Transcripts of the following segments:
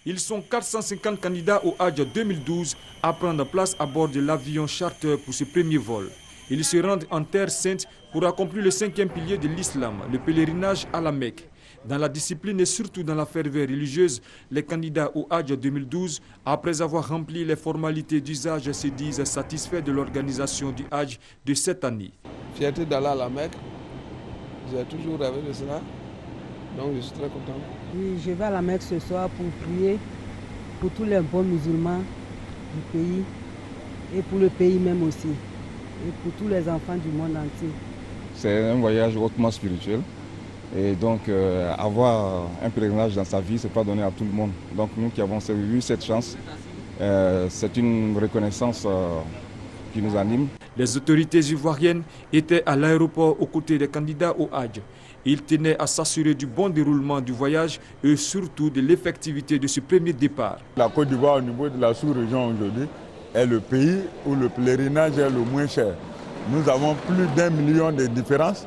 Ils sont 450 candidats au Hajj 2012 à prendre place à bord de l'avion charter pour ce premier vol. Ils se rendent en Terre Sainte pour accomplir le 5e pilier de l'islam, le pèlerinage à la Mecque. Dans la discipline et surtout dans la ferveur religieuse, les candidats au Hajj 2012, après avoir rempli les formalités d'usage, se disent satisfaits de l'organisation du Hajj de cette année. Fierté d'aller à la Mecque, j'ai toujours rêvé de cela, donc je suis très content. Oui, je vais à la Mecque ce soir pour prier pour tous les bons musulmans du pays et pour le pays même aussi, et pour tous les enfants du monde entier. C'est un voyage hautement spirituel. Et donc, avoir un pèlerinage dans sa vie, ce n'est pas donné à tout le monde. Donc, nous qui avons eu cette chance, c'est une reconnaissance qui nous anime. Les autorités ivoiriennes étaient à l'aéroport aux côtés des candidats au Hajj. Ils tenaient à s'assurer du bon déroulement du voyage et surtout de l'effectivité de ce premier départ. La Côte d'Ivoire, au niveau de la sous-région aujourd'hui, est le pays où le pèlerinage est le moins cher. Nous avons plus d'1 million de différences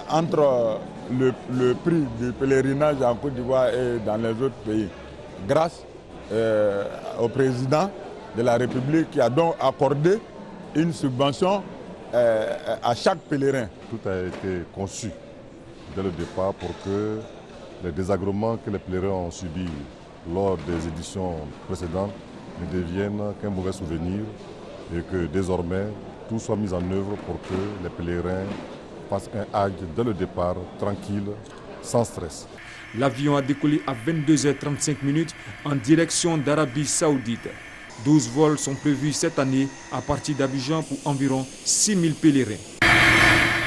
entre le prix du pèlerinage en Côte d'Ivoire et dans les autres pays. Grâce au président de la République qui a donc accordé une subvention à chaque pèlerin. Tout a été conçu dès le départ pour que les désagréments que les pèlerins ont subis lors des éditions précédentes ne deviennent qu'un mauvais souvenir et que désormais tout soit mis en œuvre pour que les pèlerins fassent un Hajj dès le départ, tranquille, sans stress. L'avion a décollé à 22h35 en direction d'Arabie Saoudite. 12 vols sont prévus cette année à partir d'Abidjan pour environ 6000 pèlerins.